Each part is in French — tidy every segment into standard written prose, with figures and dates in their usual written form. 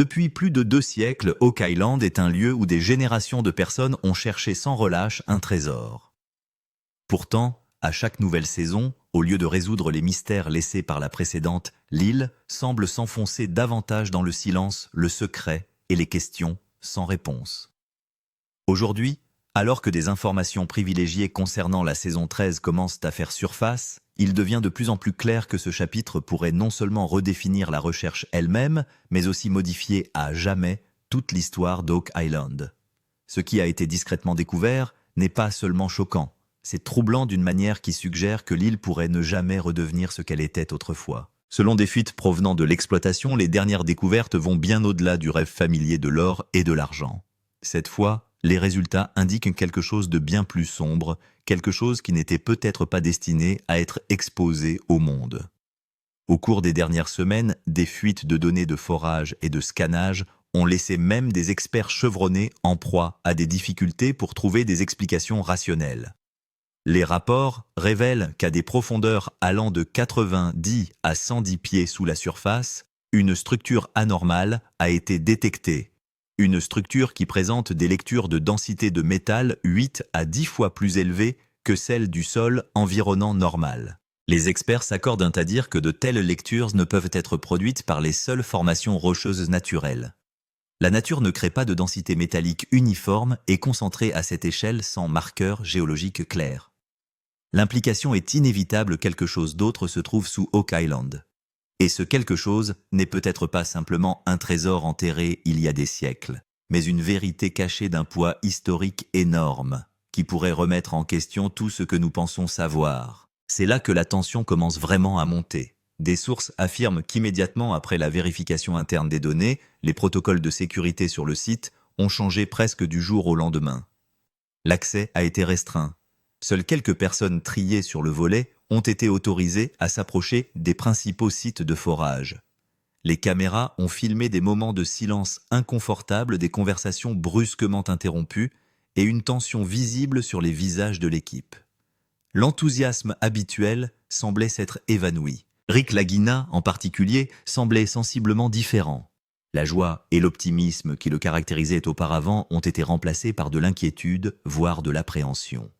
Depuis plus de 2 siècles, Oak Island est un lieu où des générations de personnes ont cherché sans relâche un trésor. Pourtant, à chaque nouvelle saison, au lieu de résoudre les mystères laissés par la précédente, l'île semble s'enfoncer davantage dans le silence, le secret et les questions sans réponse. Aujourd'hui, alors que des informations privilégiées concernant la saison 13 commencent à faire surface, il devient de plus en plus clair que ce chapitre pourrait non seulement redéfinir la recherche elle-même, mais aussi modifier à jamais toute l'histoire d'Oak Island. Ce qui a été discrètement découvert n'est pas seulement choquant, c'est troublant d'une manière qui suggère que l'île pourrait ne jamais redevenir ce qu'elle était autrefois. Selon des fuites provenant de l'exploitation, les dernières découvertes vont bien au-delà du rêve familier de l'or et de l'argent. Cette fois, les résultats indiquent quelque chose de bien plus sombre, quelque chose qui n'était peut-être pas destiné à être exposé au monde. Au cours des dernières semaines, des fuites de données de forage et de scannage ont laissé même des experts chevronnés en proie à des difficultés pour trouver des explications rationnelles. Les rapports révèlent qu'à des profondeurs allant de 90 à 110 pieds sous la surface, une structure anormale a été détectée. Une structure qui présente des lectures de densité de métal 8 à 10 fois plus élevées que celles du sol environnant normal. Les experts s'accordent à dire que de telles lectures ne peuvent être produites par les seules formations rocheuses naturelles. La nature ne crée pas de densité métallique uniforme et concentrée à cette échelle sans marqueur géologique clair. L'implication est inévitable, quelque chose d'autre se trouve sous Oak Island. Et ce quelque chose n'est peut-être pas simplement un trésor enterré il y a des siècles, mais une vérité cachée d'un poids historique énorme, qui pourrait remettre en question tout ce que nous pensons savoir. C'est là que la tension commence vraiment à monter. Des sources affirment qu'immédiatement après la vérification interne des données, les protocoles de sécurité sur le site ont changé presque du jour au lendemain. L'accès a été restreint. Seules quelques personnes triées sur le volet ont été autorisées à s'approcher des principaux sites de forage. Les caméras ont filmé des moments de silence inconfortable, des conversations brusquement interrompues et une tension visible sur les visages de l'équipe. L'enthousiasme habituel semblait s'être évanoui. Rick Lagina, en particulier, semblait sensiblement différent. La joie et l'optimisme qui le caractérisaient auparavant ont été remplacés par de l'inquiétude, voire de l'appréhension.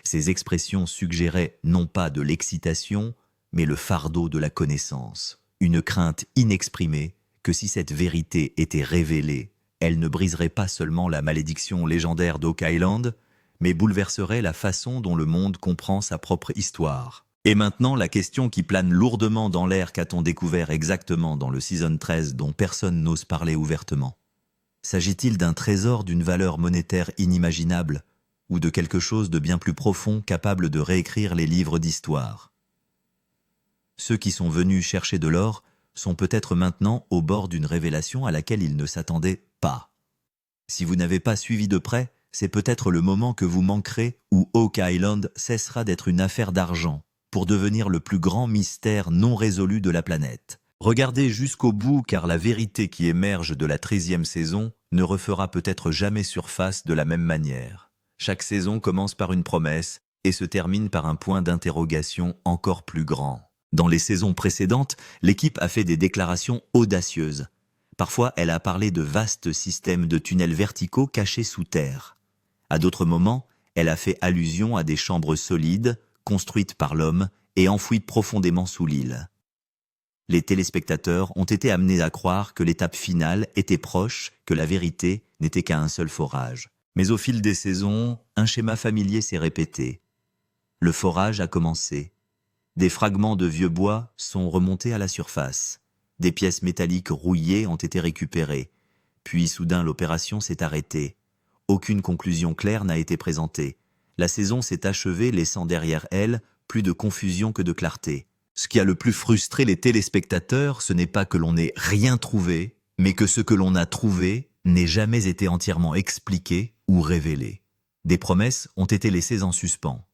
Ces expressions suggéraient non pas de l'excitation, mais le fardeau de la connaissance. Une crainte inexprimée que si cette vérité était révélée, elle ne briserait pas seulement la malédiction légendaire d'Oak Island, mais bouleverserait la façon dont le monde comprend sa propre histoire. Et maintenant, la question qui plane lourdement dans l'air: qu'a-t-on découvert exactement dans le Season 13 dont personne n'ose parler ouvertement? S'agit-il d'un trésor d'une valeur monétaire inimaginable, ou de quelque chose de bien plus profond capable de réécrire les livres d'histoire? Ceux qui sont venus chercher de l'or sont peut-être maintenant au bord d'une révélation à laquelle ils ne s'attendaient pas. Si vous n'avez pas suivi de près, c'est peut-être le moment que vous manquerez où Oak Island cessera d'être une affaire d'argent pour devenir le plus grand mystère non résolu de la planète. Regardez jusqu'au bout, car la vérité qui émerge de la 13e saison ne refera peut-être jamais surface de la même manière. Chaque saison commence par une promesse et se termine par un point d'interrogation encore plus grand. Dans les saisons précédentes, l'équipe a fait des déclarations audacieuses. Parfois, elle a parlé de vastes systèmes de tunnels verticaux cachés sous terre. À d'autres moments, elle a fait allusion à des chambres solides, construites par l'homme et enfouies profondément sous l'île. Les téléspectateurs ont été amenés à croire que l'étape finale était proche, que la vérité n'était qu'à un seul forage. Mais au fil des saisons, un schéma familier s'est répété. Le forage a commencé. Des fragments de vieux bois sont remontés à la surface. Des pièces métalliques rouillées ont été récupérées. Puis soudain l'opération s'est arrêtée. Aucune conclusion claire n'a été présentée. La saison s'est achevée laissant derrière elle plus de confusion que de clarté. Ce qui a le plus frustré les téléspectateurs, ce n'est pas que l'on n'ait rien trouvé, mais que ce que l'on a trouvé n'ait jamais été entièrement expliqué ou révélé. Des promesses ont été laissées en suspens.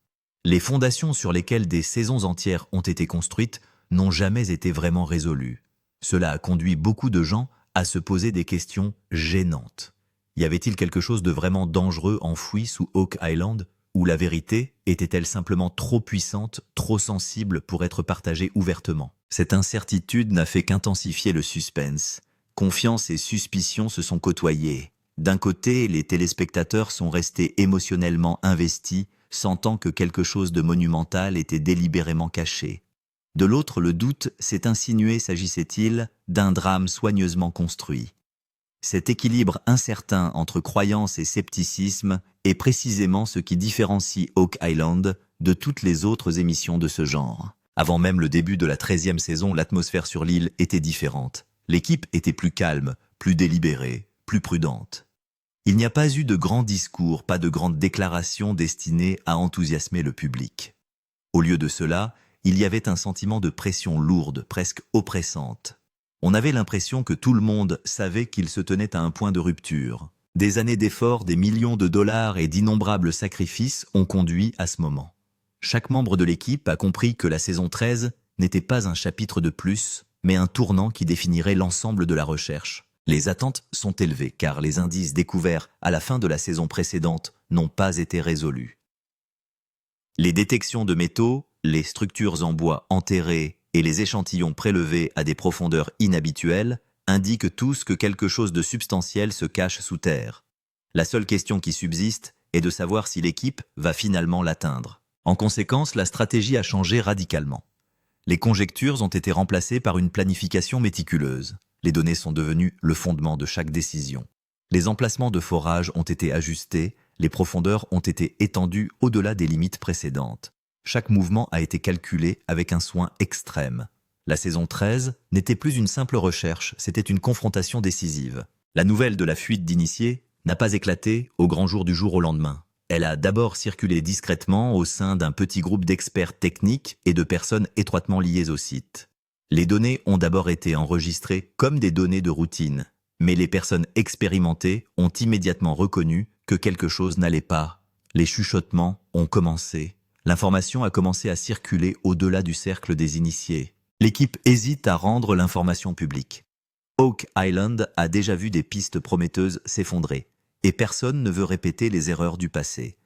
Les fondations sur lesquelles des saisons entières ont été construites n'ont jamais été vraiment résolues. Cela a conduit beaucoup de gens à se poser des questions gênantes. Y avait-il quelque chose de vraiment dangereux enfoui sous Oak Island, ou la vérité était-elle simplement trop puissante, trop sensible pour être partagée ouvertement? Cette incertitude n'a fait qu'intensifier le suspense, Confiance et suspicion se sont côtoyées. D'un côté, les téléspectateurs sont restés émotionnellement investis, sentant que quelque chose de monumental était délibérément caché. De l'autre, le doute s'est insinué, s'agissait-il d'un drame soigneusement construit. Cet équilibre incertain entre croyance et scepticisme est précisément ce qui différencie Oak Island de toutes les autres émissions de ce genre. Avant même le début de la 13e saison, l'atmosphère sur l'île était différente. L'équipe était plus calme, plus délibérée, plus prudente. Il n'y a pas eu de grands discours, pas de grandes déclarations destinées à enthousiasmer le public. Au lieu de cela, il y avait un sentiment de pression lourde, presque oppressante. On avait l'impression que tout le monde savait qu'il se tenait à un point de rupture. Des années d'efforts, des millions de dollars et d'innombrables sacrifices ont conduit à ce moment. Chaque membre de l'équipe a compris que la saison 13 n'était pas un chapitre de plus, mais un tournant qui définirait l'ensemble de la recherche. Les attentes sont élevées car les indices découverts à la fin de la saison précédente n'ont pas été résolus. Les détections de métaux, les structures en bois enterrées et les échantillons prélevés à des profondeurs inhabituelles indiquent tous que quelque chose de substantiel se cache sous terre. La seule question qui subsiste est de savoir si l'équipe va finalement l'atteindre. En conséquence, la stratégie a changé radicalement. Les conjectures ont été remplacées par une planification méticuleuse. Les données sont devenues le fondement de chaque décision. Les emplacements de forage ont été ajustés, les profondeurs ont été étendues au-delà des limites précédentes. Chaque mouvement a été calculé avec un soin extrême. La saison 13 n'était plus une simple recherche, c'était une confrontation décisive. La nouvelle de la fuite d'initiés n'a pas éclaté au grand jour du jour au lendemain. Elle a d'abord circulé discrètement au sein d'un petit groupe d'experts techniques et de personnes étroitement liées au site. Les données ont d'abord été enregistrées comme des données de routine, mais les personnes expérimentées ont immédiatement reconnu que quelque chose n'allait pas. Les chuchotements ont commencé. L'information a commencé à circuler au-delà du cercle des initiés. L'équipe hésite à rendre l'information publique. Oak Island a déjà vu des pistes prometteuses s'effondrer, et personne ne veut répéter les erreurs du passé.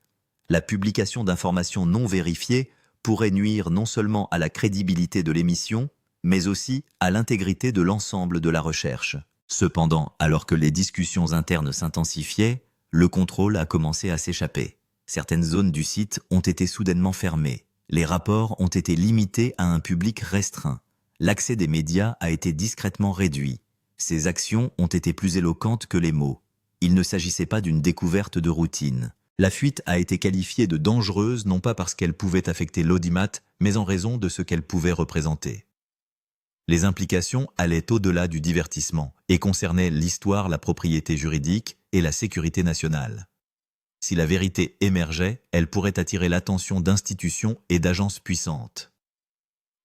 La publication d'informations non vérifiées pourrait nuire non seulement à la crédibilité de l'émission, mais aussi à l'intégrité de l'ensemble de la recherche. Cependant, alors que les discussions internes s'intensifiaient, le contrôle a commencé à s'échapper. Certaines zones du site ont été soudainement fermées. Les rapports ont été limités à un public restreint. L'accès des médias a été discrètement réduit. Ces actions ont été plus éloquentes que les mots. Il ne s'agissait pas d'une découverte de routine. La fuite a été qualifiée de dangereuse non pas parce qu'elle pouvait affecter l'audimat, mais en raison de ce qu'elle pouvait représenter. Les implications allaient au-delà du divertissement et concernaient l'histoire, la propriété juridique et la sécurité nationale. Si la vérité émergeait, elle pourrait attirer l'attention d'institutions et d'agences puissantes.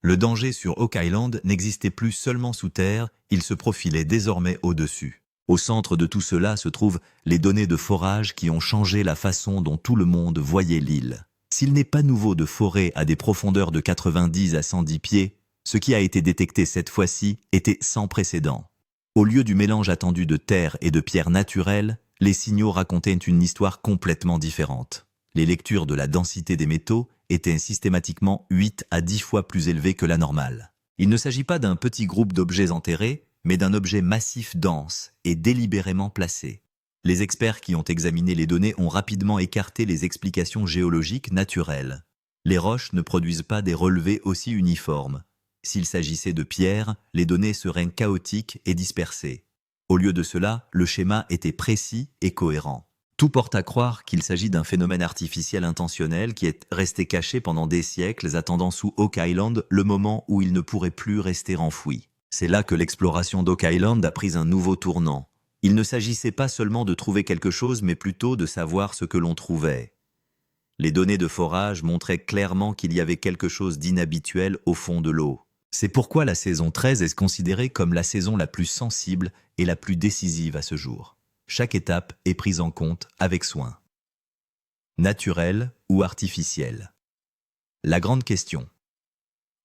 Le danger sur Oak Island n'existait plus seulement sous terre, il se profilait désormais au-dessus. Au centre de tout cela se trouvent les données de forage qui ont changé la façon dont tout le monde voyait l'île. S'il n'est pas nouveau de forer à des profondeurs de 90 à 110 pieds, ce qui a été détecté cette fois-ci était sans précédent. Au lieu du mélange attendu de terre et de pierres naturelles, les signaux racontaient une histoire complètement différente. Les lectures de la densité des métaux étaient systématiquement 8 à 10 fois plus élevées que la normale. Il ne s'agit pas d'un petit groupe d'objets enterrés, mais d'un objet massif dense et délibérément placé. Les experts qui ont examiné les données ont rapidement écarté les explications géologiques naturelles. Les roches ne produisent pas des relevés aussi uniformes. S'il s'agissait de pierres, les données seraient chaotiques et dispersées. Au lieu de cela, le schéma était précis et cohérent. Tout porte à croire qu'il s'agit d'un phénomène artificiel intentionnel qui est resté caché pendant des siècles, attendant sous Oak Island le moment où il ne pourrait plus rester enfoui. C'est là que l'exploration d'Oak Island a pris un nouveau tournant. Il ne s'agissait pas seulement de trouver quelque chose, mais plutôt de savoir ce que l'on trouvait. Les données de forage montraient clairement qu'il y avait quelque chose d'inhabituel au fond de l'eau. C'est pourquoi la saison 13 est considérée comme la saison la plus sensible et la plus décisive à ce jour. Chaque étape est prise en compte avec soin. Naturel ou artificiel? La grande question.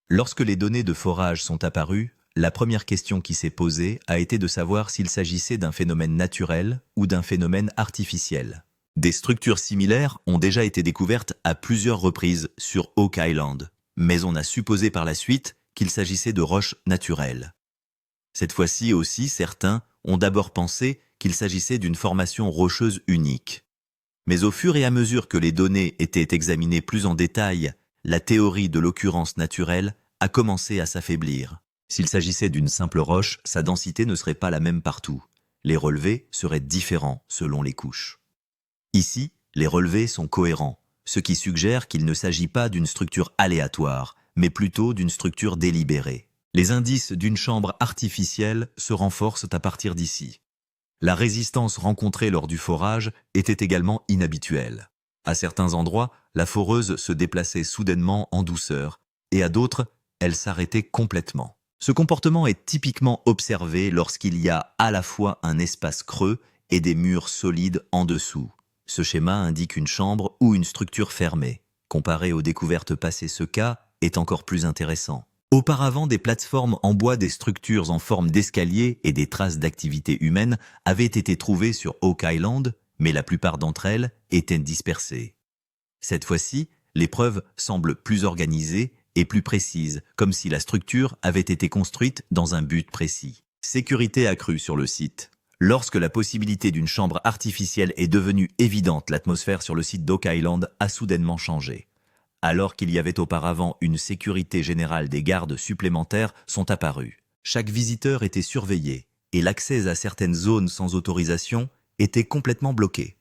Lorsque les données de forage sont apparues, la première question qui s'est posée a été de savoir s'il s'agissait d'un phénomène naturel ou d'un phénomène artificiel. Des structures similaires ont déjà été découvertes à plusieurs reprises sur Oak Island, mais on a supposé par la suite qu'il s'agissait de roches naturelles. Cette fois-ci aussi, certains ont d'abord pensé qu'il s'agissait d'une formation rocheuse unique. Mais au fur et à mesure que les données étaient examinées plus en détail, la théorie de l'occurrence naturelle a commencé à s'affaiblir. S'il s'agissait d'une simple roche, sa densité ne serait pas la même partout. Les relevés seraient différents selon les couches. Ici, les relevés sont cohérents, ce qui suggère qu'il ne s'agit pas d'une structure aléatoire, mais plutôt d'une structure délibérée. Les indices d'une chambre artificielle se renforcent à partir d'ici. La résistance rencontrée lors du forage était également inhabituelle. À certains endroits, la foreuse se déplaçait soudainement en douceur, et à d'autres, elle s'arrêtait complètement. Ce comportement est typiquement observé lorsqu'il y a à la fois un espace creux et des murs solides en dessous. Ce schéma indique une chambre ou une structure fermée. Comparé aux découvertes passées, ce cas est encore plus intéressant. Auparavant, des plateformes en bois, des structures en forme d'escalier et des traces d'activité humaine avaient été trouvées sur Oak Island, mais la plupart d'entre elles étaient dispersées. Cette fois-ci, les preuves semblent plus organisées et plus précises, comme si la structure avait été construite dans un but précis. Sécurité accrue sur le site. Lorsque la possibilité d'une chambre artificielle est devenue évidente, l'atmosphère sur le site d'Oak Island a soudainement changé. Alors qu'il y avait auparavant une sécurité générale, des gardes supplémentaires sont apparus. Chaque visiteur était surveillé et l'accès à certaines zones sans autorisation était complètement bloqué.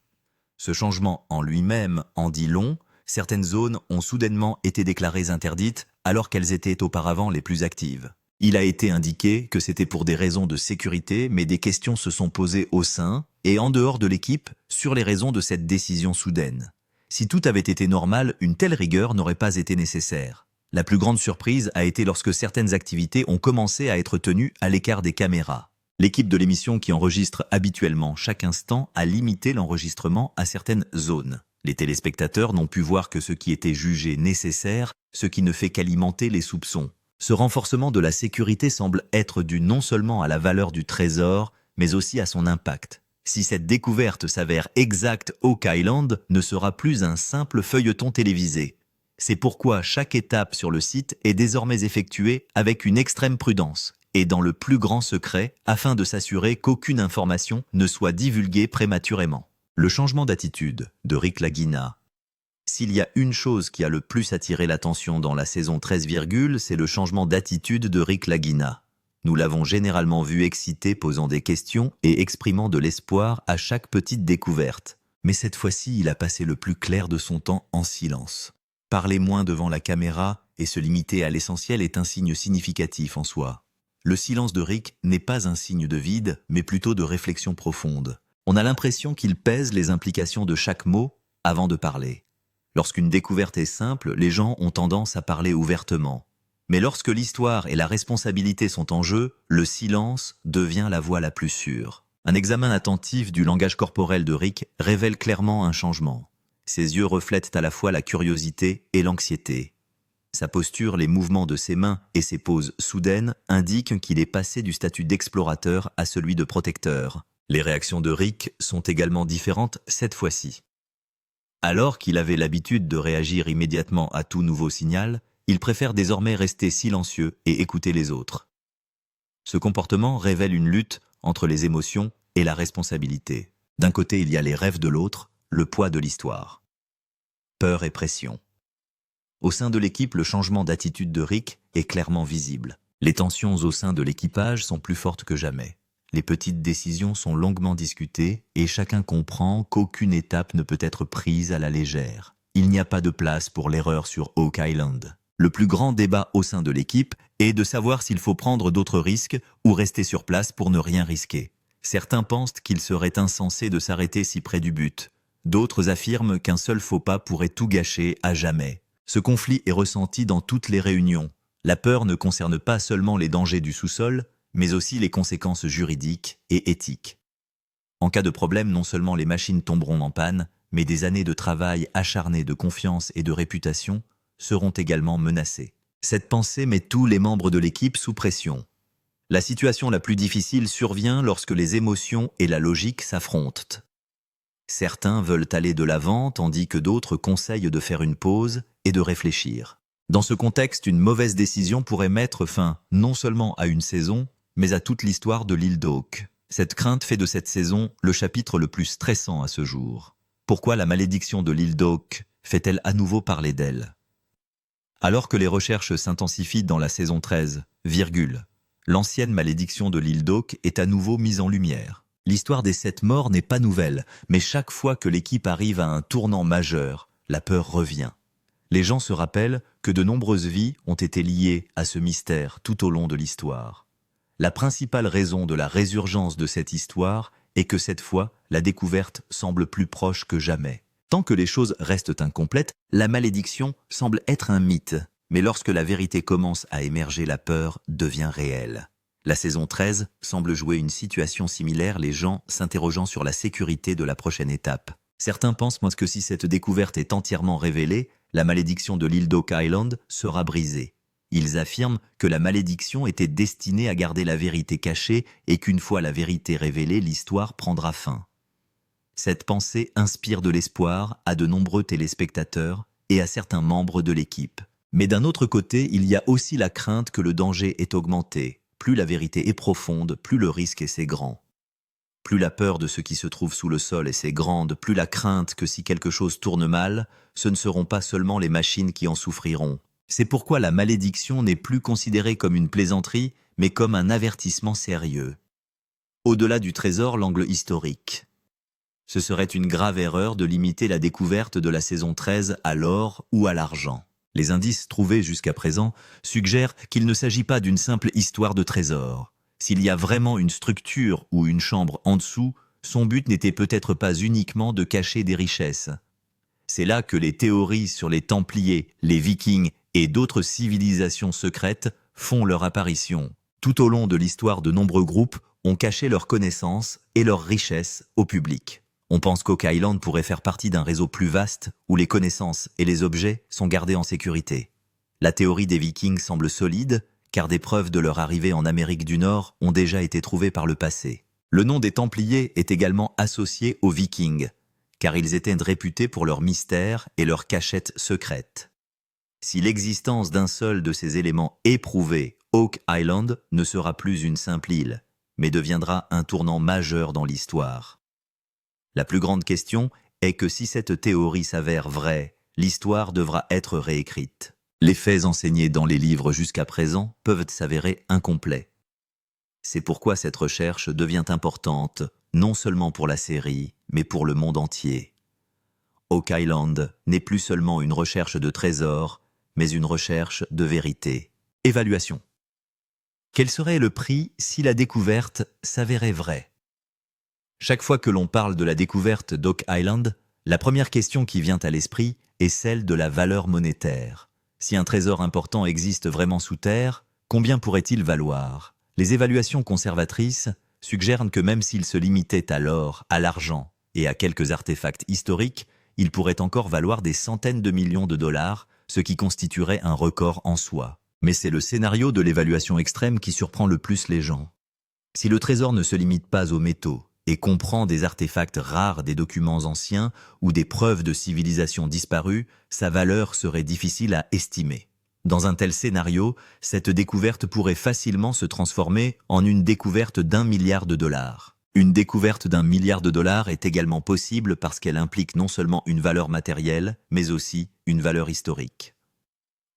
Ce changement en lui-même en dit long. Certaines zones ont soudainement été déclarées interdites alors qu'elles étaient auparavant les plus actives. Il a été indiqué que c'était pour des raisons de sécurité, mais des questions se sont posées au sein et en dehors de l'équipe sur les raisons de cette décision soudaine. Si tout avait été normal, une telle rigueur n'aurait pas été nécessaire. La plus grande surprise a été lorsque certaines activités ont commencé à être tenues à l'écart des caméras. L'équipe de l'émission, qui enregistre habituellement chaque instant, a limité l'enregistrement à certaines zones. Les téléspectateurs n'ont pu voir que ce qui était jugé nécessaire, ce qui ne fait qu'alimenter les soupçons. Ce renforcement de la sécurité semble être dû non seulement à la valeur du trésor, mais aussi à son impact. Si cette découverte s'avère exacte, Oak Island ne sera plus un simple feuilleton télévisé. C'est pourquoi chaque étape sur le site est désormais effectuée avec une extrême prudence et dans le plus grand secret afin de s'assurer qu'aucune information ne soit divulguée prématurément. Le changement d'attitude de Rick Lagina. S'il y a une chose qui a le plus attiré l'attention dans la saison 13, c'est le changement d'attitude de Rick Lagina. Nous l'avons généralement vu excité, posant des questions et exprimant de l'espoir à chaque petite découverte. Mais cette fois-ci, il a passé le plus clair de son temps en silence. Parler moins devant la caméra et se limiter à l'essentiel est un signe significatif en soi. Le silence de Rick n'est pas un signe de vide, mais plutôt de réflexion profonde. On a l'impression qu'il pèse les implications de chaque mot avant de parler. Lorsqu'une découverte est simple, les gens ont tendance à parler ouvertement. Mais lorsque l'histoire et la responsabilité sont en jeu, le silence devient la voie la plus sûre. Un examen attentif du langage corporel de Rick révèle clairement un changement. Ses yeux reflètent à la fois la curiosité et l'anxiété. Sa posture, les mouvements de ses mains et ses poses soudaines indiquent qu'il est passé du statut d'explorateur à celui de protecteur. Les réactions de Rick sont également différentes cette fois-ci. Alors qu'il avait l'habitude de réagir immédiatement à tout nouveau signal, il préfère désormais rester silencieux et écouter les autres. Ce comportement révèle une lutte entre les émotions et la responsabilité. D'un côté, il y a les rêves de l'autre, le poids de l'histoire. Peur et pression. Au sein de l'équipe, le changement d'attitude de Rick est clairement visible. Les tensions au sein de l'équipage sont plus fortes que jamais. Les petites décisions sont longuement discutées et chacun comprend qu'aucune étape ne peut être prise à la légère. Il n'y a pas de place pour l'erreur sur Oak Island. Le plus grand débat au sein de l'équipe est de savoir s'il faut prendre d'autres risques ou rester sur place pour ne rien risquer. Certains pensent qu'il serait insensé de s'arrêter si près du but. D'autres affirment qu'un seul faux pas pourrait tout gâcher à jamais. Ce conflit est ressenti dans toutes les réunions. La peur ne concerne pas seulement les dangers du sous-sol, mais aussi les conséquences juridiques et éthiques. En cas de problème, non seulement les machines tomberont en panne, mais des années de travail acharné, de confiance et de réputation seront également menacées. Cette pensée met tous les membres de l'équipe sous pression. La situation la plus difficile survient lorsque les émotions et la logique s'affrontent. Certains veulent aller de l'avant, tandis que d'autres conseillent de faire une pause et de réfléchir. Dans ce contexte, une mauvaise décision pourrait mettre fin non seulement à une saison, mais à toute l'histoire de l'île d'Oak. Cette crainte fait de cette saison le chapitre le plus stressant à ce jour. Pourquoi la malédiction de l'île d'Oak fait-elle à nouveau parler d'elle? Alors que les recherches s'intensifient dans la saison 13, l'ancienne malédiction de l'île d'Oak est à nouveau mise en lumière. L'histoire des 7 morts n'est pas nouvelle, mais chaque fois que l'équipe arrive à un tournant majeur, la peur revient. Les gens se rappellent que de nombreuses vies ont été liées à ce mystère tout au long de l'histoire. La principale raison de la résurgence de cette histoire est que cette fois, la découverte semble plus proche que jamais. Tant que les choses restent incomplètes, la malédiction semble être un mythe. Mais lorsque la vérité commence à émerger, la peur devient réelle. La saison 13 semble jouer une situation similaire, les gens s'interrogeant sur la sécurité de la prochaine étape. Certains pensent que si cette découverte est entièrement révélée, la malédiction de l'île d'Oak Island sera brisée. Ils affirment que la malédiction était destinée à garder la vérité cachée et qu'une fois la vérité révélée, l'histoire prendra fin. Cette pensée inspire de l'espoir à de nombreux téléspectateurs et à certains membres de l'équipe. Mais d'un autre côté, il y a aussi la crainte que le danger est augmenté. Plus la vérité est profonde, plus le risque est grand. Plus la peur de ce qui se trouve sous le sol est grande, plus la crainte que si quelque chose tourne mal, ce ne seront pas seulement les machines qui en souffriront. C'est pourquoi la malédiction n'est plus considérée comme une plaisanterie, mais comme un avertissement sérieux. Au-delà du trésor, l'angle historique. Ce serait une grave erreur de limiter la découverte de la saison 13 à l'or ou à l'argent. Les indices trouvés jusqu'à présent suggèrent qu'il ne s'agit pas d'une simple histoire de trésor. S'il y a vraiment une structure ou une chambre en dessous, son but n'était peut-être pas uniquement de cacher des richesses. C'est là que les théories sur les Templiers, les Vikings et d'autres civilisations secrètes font leur apparition. Tout au long de l'histoire, de nombreux groupes ont caché leurs connaissances et leurs richesses au public. On pense qu'Oak Island pourrait faire partie d'un réseau plus vaste où les connaissances et les objets sont gardés en sécurité. La théorie des Vikings semble solide, car des preuves de leur arrivée en Amérique du Nord ont déjà été trouvées par le passé. Le nom des Templiers est également associé aux Vikings, car ils étaient réputés pour leurs mystères et leurs cachettes secrètes. Si l'existence d'un seul de ces éléments est prouvée, Oak Island ne sera plus une simple île, mais deviendra un tournant majeur dans l'histoire. La plus grande question est que si cette théorie s'avère vraie, l'histoire devra être réécrite. Les faits enseignés dans les livres jusqu'à présent peuvent s'avérer incomplets. C'est pourquoi cette recherche devient importante, non seulement pour la série, mais pour le monde entier. Oak Island n'est plus seulement une recherche de trésors, mais une recherche de vérité. Évaluation. Quel serait le prix si la découverte s'avérait vraie? Chaque fois que l'on parle de la découverte d'Oak Island, la première question qui vient à l'esprit est celle de la valeur monétaire. Si un trésor important existe vraiment sous terre, combien pourrait-il valoir? Les évaluations conservatrices suggèrent que même s'il se limitait à l'or, à l'argent et à quelques artefacts historiques, il pourrait encore valoir des centaines de millions de dollars, ce qui constituerait un record en soi. Mais c'est le scénario de l'évaluation extrême qui surprend le plus les gens. Si le trésor ne se limite pas aux métaux, et comprend des artefacts rares, des documents anciens ou des preuves de civilisation disparues, sa valeur serait difficile à estimer. Dans un tel scénario, cette découverte pourrait facilement se transformer en une découverte d'1 milliard de dollars. Une découverte d'1 milliard de dollars est également possible parce qu'elle implique non seulement une valeur matérielle, mais aussi une valeur historique.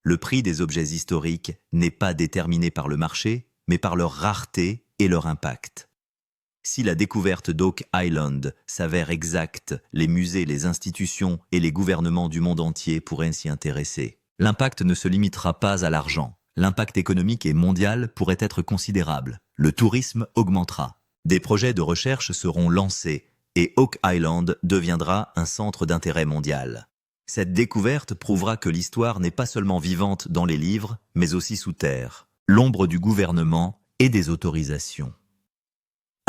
Le prix des objets historiques n'est pas déterminé par le marché, mais par leur rareté et leur impact. Si la découverte d'Oak Island s'avère exacte, les musées, les institutions et les gouvernements du monde entier pourraient s'y intéresser. L'impact ne se limitera pas à l'argent. L'impact économique et mondial pourrait être considérable. Le tourisme augmentera. Des projets de recherche seront lancés et Oak Island deviendra un centre d'intérêt mondial. Cette découverte prouvera que l'histoire n'est pas seulement vivante dans les livres, mais aussi sous terre, l'ombre du gouvernement et des autorisations.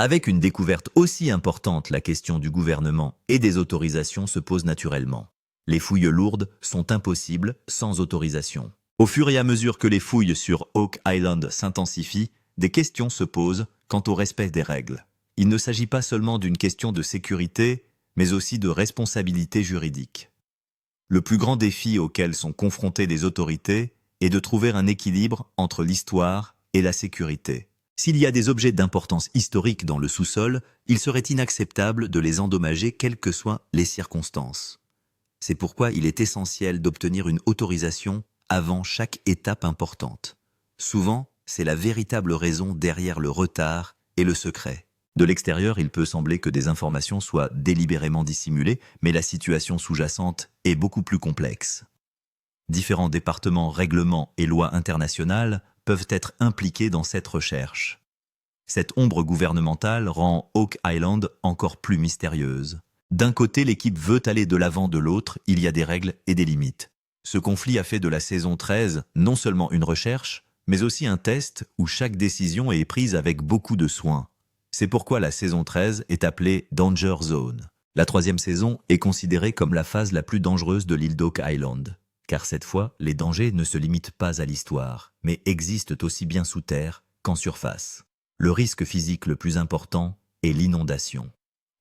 Avec une découverte aussi importante, la question du gouvernement et des autorisations se pose naturellement. Les fouilles lourdes sont impossibles sans autorisation. Au fur et à mesure que les fouilles sur Oak Island s'intensifient, des questions se posent quant au respect des règles. Il ne s'agit pas seulement d'une question de sécurité, mais aussi de responsabilité juridique. Le plus grand défi auquel sont confrontées les autorités est de trouver un équilibre entre l'histoire et la sécurité. S'il y a des objets d'importance historique dans le sous-sol, il serait inacceptable de les endommager quelles que soient les circonstances. C'est pourquoi il est essentiel d'obtenir une autorisation avant chaque étape importante. Souvent, c'est la véritable raison derrière le retard et le secret. De l'extérieur, il peut sembler que des informations soient délibérément dissimulées, mais la situation sous-jacente est beaucoup plus complexe. Différents départements, règlements et lois internationales peuvent être impliqués dans cette recherche. Cette ombre gouvernementale rend Oak Island encore plus mystérieuse. D'un côté, l'équipe veut aller de l'avant, de l'autre, il y a des règles et des limites. Ce conflit a fait de la saison 13 non seulement une recherche, mais aussi un test où chaque décision est prise avec beaucoup de soin. C'est pourquoi la saison 13 est appelée Danger Zone. La 3e saison est considérée comme la phase la plus dangereuse de l'île d'Oak Island. Car cette fois, les dangers ne se limitent pas à l'histoire, mais existent aussi bien sous terre qu'en surface. Le risque physique le plus important est l'inondation.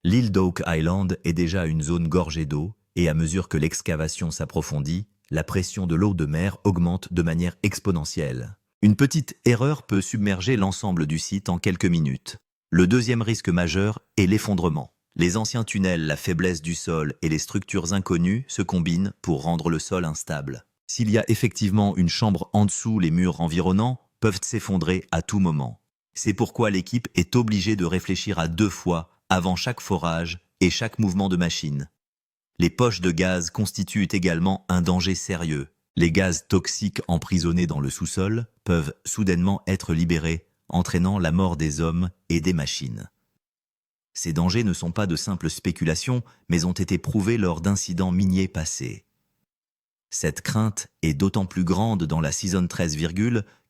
L'île d'Oak Island est déjà une zone gorgée d'eau, et à mesure que l'excavation s'approfondit, la pression de l'eau de mer augmente de manière exponentielle. Une petite erreur peut submerger l'ensemble du site en quelques minutes. Le deuxième risque majeur est l'effondrement. Les anciens tunnels, la faiblesse du sol et les structures inconnues se combinent pour rendre le sol instable. S'il y a effectivement une chambre en dessous, les murs environnants peuvent s'effondrer à tout moment. C'est pourquoi l'équipe est obligée de réfléchir à 2 fois avant chaque forage et chaque mouvement de machine. Les poches de gaz constituent également un danger sérieux. Les gaz toxiques emprisonnés dans le sous-sol peuvent soudainement être libérés, entraînant la mort des hommes et des machines. Ces dangers ne sont pas de simples spéculations, mais ont été prouvés lors d'incidents miniers passés. Cette crainte est d'autant plus grande dans la saison 13,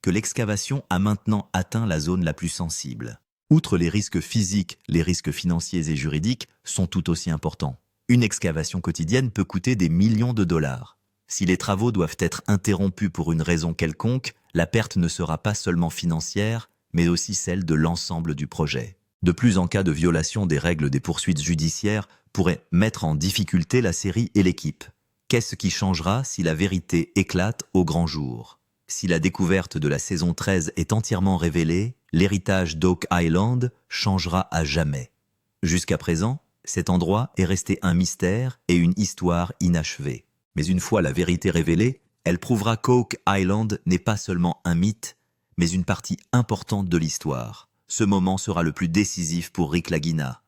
que l'excavation a maintenant atteint la zone la plus sensible. Outre les risques physiques, les risques financiers et juridiques sont tout aussi importants. Une excavation quotidienne peut coûter des millions de dollars. Si les travaux doivent être interrompus pour une raison quelconque, la perte ne sera pas seulement financière, mais aussi celle de l'ensemble du projet. De plus, en cas de violation des règles, des poursuites judiciaires pourraient mettre en difficulté la série et l'équipe. Qu'est-ce qui changera si la vérité éclate au grand jour? Si la découverte de la saison 13 est entièrement révélée, l'héritage d'Oak Island changera à jamais. Jusqu'à présent, cet endroit est resté un mystère et une histoire inachevée. Mais une fois la vérité révélée, elle prouvera qu'Oak Island n'est pas seulement un mythe, mais une partie importante de l'histoire. Ce moment sera le plus décisif pour Rick Lagina.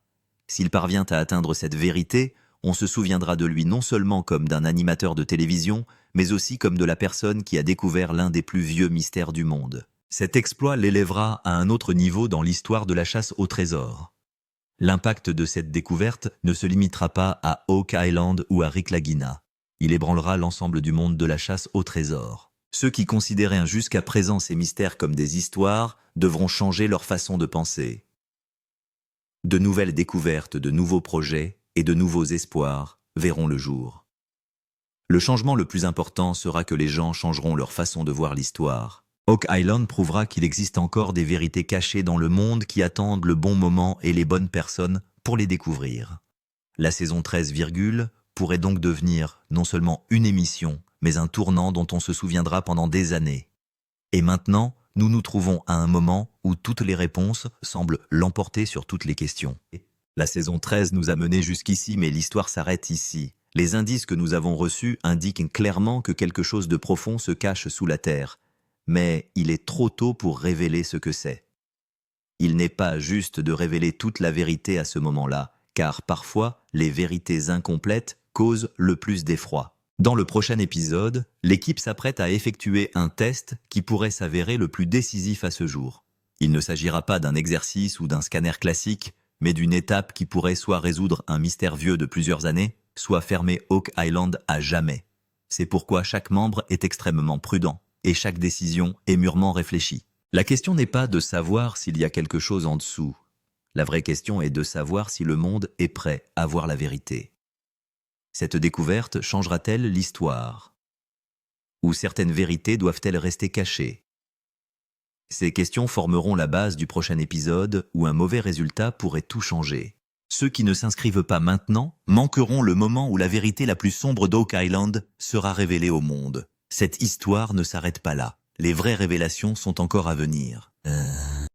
S'il parvient à atteindre cette vérité, on se souviendra de lui non seulement comme d'un animateur de télévision, mais aussi comme de la personne qui a découvert l'un des plus vieux mystères du monde. Cet exploit l'élèvera à un autre niveau dans l'histoire de la chasse au trésor. L'impact de cette découverte ne se limitera pas à Oak Island ou à Rick Lagina. Il ébranlera l'ensemble du monde de la chasse au trésor. Ceux qui considéraient jusqu'à présent ces mystères comme des histoires devront changer leur façon de penser. De nouvelles découvertes, de nouveaux projets et de nouveaux espoirs verront le jour. Le changement le plus important sera que les gens changeront leur façon de voir l'histoire. Oak Island prouvera qu'il existe encore des vérités cachées dans le monde qui attendent le bon moment et les bonnes personnes pour les découvrir. La saison 13, pourrait donc devenir non seulement une émission, mais un tournant dont on se souviendra pendant des années. Et maintenant, nous nous trouvons à un moment où toutes les réponses semblent l'emporter sur toutes les questions. La saison 13 nous a menés jusqu'ici, mais l'histoire s'arrête ici. Les indices que nous avons reçus indiquent clairement que quelque chose de profond se cache sous la terre. Mais il est trop tôt pour révéler ce que c'est. Il n'est pas juste de révéler toute la vérité à ce moment-là, car parfois, les vérités incomplètes causent le plus d'effroi. Dans le prochain épisode, l'équipe s'apprête à effectuer un test qui pourrait s'avérer le plus décisif à ce jour. Il ne s'agira pas d'un exercice ou d'un scanner classique, mais d'une étape qui pourrait soit résoudre un mystère vieux de plusieurs années, soit fermer Oak Island à jamais. C'est pourquoi chaque membre est extrêmement prudent, et chaque décision est mûrement réfléchie. La question n'est pas de savoir s'il y a quelque chose en dessous. La vraie question est de savoir si le monde est prêt à voir la vérité. Cette découverte changera-t-elle l'histoire? Ou certaines vérités doivent-elles rester cachées? Ces questions formeront la base du prochain épisode où un mauvais résultat pourrait tout changer. Ceux qui ne s'inscrivent pas maintenant manqueront le moment où la vérité la plus sombre d'Oak Island sera révélée au monde. Cette histoire ne s'arrête pas là. Les vraies révélations sont encore à venir.